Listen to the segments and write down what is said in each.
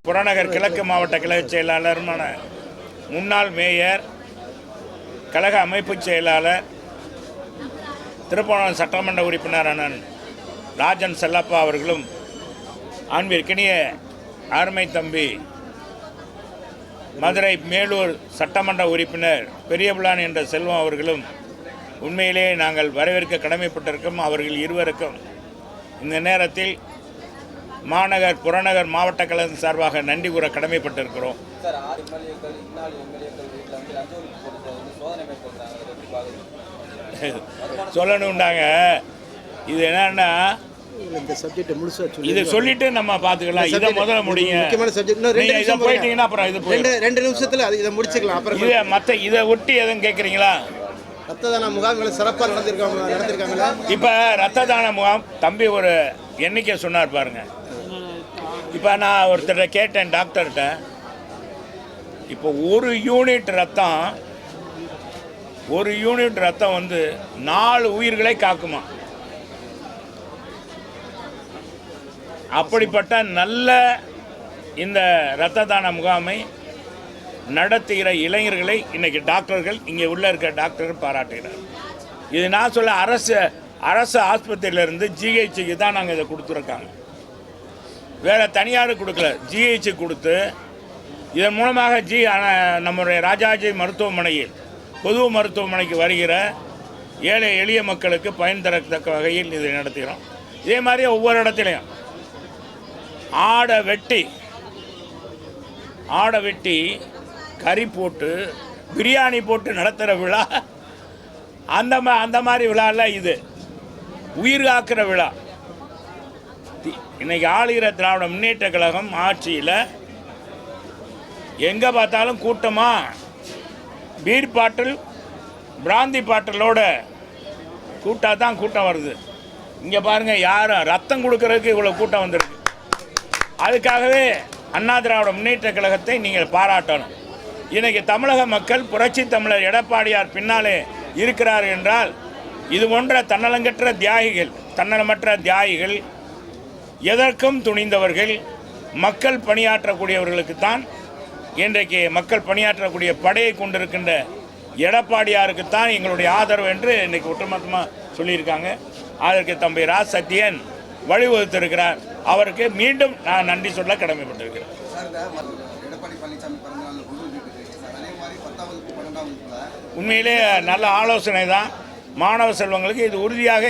புறநகர் கிழக்கு மாவட்ட கழக செயலாளருமான முன்னாள் மேயர், கழக அமைப்பு செயலாளர், திருப்போணம் சட்டமன்ற உறுப்பினர் அண்ணன் ராஜன் செல்லப்பா அவர்களும், அன்பிற்கினிய அருமை தம்பி மதுரை மேலூர் சட்டமன்ற உறுப்பினர் பெரியபுலான் என்ற செல்வம் அவர்களும் உண்மையிலே நாங்கள் வரவேற்க கடமைப்பட்டிருக்கோம். அவர்கள் இருவருக்கும் இந்த நேரத்தில் மாநகர் புறநகர் மாவட்ட கழகம் சார்பாக நன்றி கூற கடமைப்பட்டிருக்கிறோம். சொல்லணுண்டாங்க. இது என்னன்னா, இதை சொல்லிட்டு நம்ம பார்த்துக்கலாம். இதை முதல்ல முடியுங்க. இதை போயிட்டீங்கன்னா அப்புறம் இது 2 நிமிஷத்துல இதை முடிச்சுக்கலாம். அப்புறம் இதை மற்ற இதை ஒட்டி எதுவும் கேட்குறீங்களா? ரத்த தான முகாம்கள் சிறப்பாக நடந்திருக்காங்க. இப்போ ரத்த தான முகாம் தம்பி ஒரு எண்ணிக்கை சொன்னார் பாருங்க. இப்போ நான் ஒருத்தர் கேட்டேன் டாக்டர்கிட்ட, இப்போ ஒரு யூனிட் ரத்தம் வந்து 4 உயிர்களை காக்குமா. அப்படிப்பட்ட நல்ல இந்த இரத்த தான முகாமை நடத்துகிற இளைஞர்களை இன்னைக்கு டாக்டர்கள், இங்கே உள்ள இருக்க டாக்டர்கள் பாராட்டுகிறார். இது நான் சொல்ல அரசு ஆஸ்பத்திரியிலேருந்து ஜிஹெச்சுக்கு தான் நாங்கள் இதை கொடுத்துருக்காங்க. வேறு தனியார் கொடுக்கல, ஜிஹெச்சு கொடுத்து இதன் மூலமாக நம்முடைய ராஜாஜி மருத்துவமனையில், பொது மருத்துவமனைக்கு வருகிற ஏழை எளிய மக்களுக்கு பயன் தரத்தக்க வகையில் இதை நடத்துகிறோம். இதே மாதிரி ஒவ்வொரு இடத்துலையும் ஆடை வெட்டி கறி போட்டு பிரியாணி போட்டு நடத்துகிற விழா, அந்த மாதிரி விழாவில் இது உயிர் காக்கிற விழா. இன்னைக்கு ஆளுகிற திராவிட முன்னேற்ற கழகம் ஆட்சியில் எங்கே பார்த்தாலும் கூட்டமாக பீர் பாட்டில் பிராந்தி பாட்டிலோட கூட்டம் வருது. இங்கே பாருங்கள், யாரும் ரத்தம் கொடுக்கறதுக்கு இவ்வளோ கூட்டம் வந்திருக்கு. அதுக்காகவே அண்ணா திராவிட முன்னேற்ற கழகத்தை நீங்கள் பாராட்டணும். இன்றைக்கி தமிழக மக்கள் புரட்சி தமிழர் எடப்பாடியார் பின்னாலே இருக்கிறார் என்றால், இது போன்ற தன்னலமற்ற தியாகிகள், எதற்கும் துணிந்தவர்கள், மக்கள் பணியாற்றக்கூடியவர்களுக்குத்தான், இன்றைக்கு மக்கள் பணியாற்றக்கூடிய படையை கொண்டிருக்கின்ற எடப்பாடியாருக்குத்தான் எங்களுடைய ஆதரவு என்று இன்றைக்கி ஒட்டுமொத்தமாக சொல்லியிருக்காங்க. அதற்கு தம்பி ராஜ் சத்தியன் வழிவகுத்திருக்கிறார். அவருக்கு மீண்டும் நான் நன்றி சொல்ல கடமைப்பட்டிருக்கிறேன். உண்மையிலே நல்ல ஆலோசனை தான். மாணவ செல்வங்களுக்கு இது உறுதியாக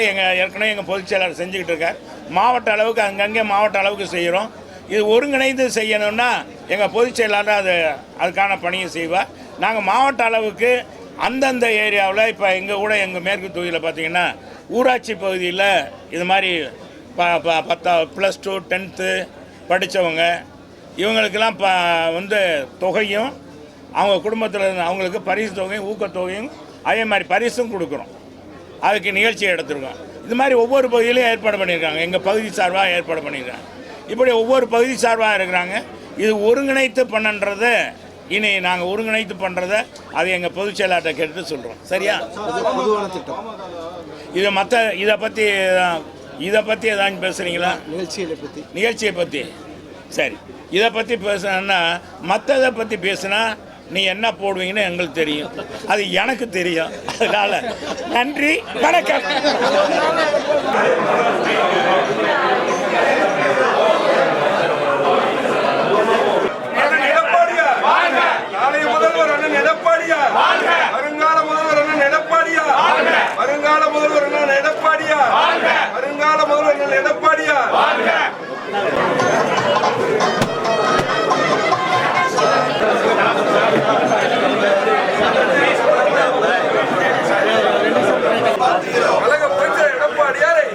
ஏற்கனவே எங்கள் பொதுச் செயலாளர் செஞ்சுக்கிட்டு இருக்கார். மாவட்ட அளவுக்கு அங்கங்கே மாவட்ட அளவுக்கு செய்கிறோம். இது ஒருங்கிணைந்து செய்யணும்னா எங்கள் பொதுச் செயலாளர் அதுக்கான பணியை செய்வார். நாங்கள் மாவட்ட அளவுக்கு அந்தந்த ஏரியாவில், இப்போ எங்கள் மேற்கு தொகுதியில் பார்த்திங்கன்னா ஊராட்சி பகுதியில் இது மாதிரி 10 +2 10th படித்தவங்க இவங்களுக்கெல்லாம் வந்து தொகையும், அவங்க குடும்பத்தில் இருந்து அவங்களுக்கு பரிசு தொகையும் ஊக்கத்தொகையும் அதே மாதிரி பரிசும் கொடுக்குறோம். அதுக்கு நிகழ்ச்சியை எடுத்துருக்கோம். இது மாதிரி ஒவ்வொரு பகுதியிலையும் ஏற்பாடு பண்ணியிருக்காங்க. எங்கள் பகுதி சார்பாக ஏற்பாடு பண்ணியிருக்காங்க. இப்படி ஒவ்வொரு பகுதி சார்பாக இருக்கிறாங்க. இது ஒருங்கிணைத்து பண்ணன்றதை இனி நாங்கள் ஒருங்கிணைத்து பண்ணுறதை அது எங்கள் பொதுச் செயலாளர்கிட்ட கேட்டு சொல்கிறோம். சரியா? இது இதை பற்றி ஏதாச்சும் பேசுகிறீங்களா? நிகழ்ச்சியை பற்றி சரி. இதை பற்றி பேசுனா, மற்றதை பற்றி பேசுனா நீ என்ன போடுவீங்கன்னு எங்களுக்கு தெரியும், அது எனக்கு தெரியும். அதனால் நன்றி, வணக்கம். வருங்கால முதல்வர் அண்ணன் எடப்பாடியா, வருங்கால முதல்வர் அண்ணன் எடப்பாடியா, வருங்கால முதல்வர் அண்ணன் எடப்பாடியா. கழக பஞ்ச எடப்பாடியாரை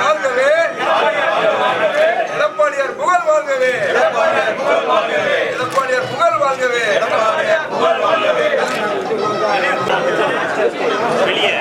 வாழ்கவே, எடப்பாடியார் புகழ் வாழ்கவே, எடப்பாடியார் புகழ் வாழ்கவே. வெளியே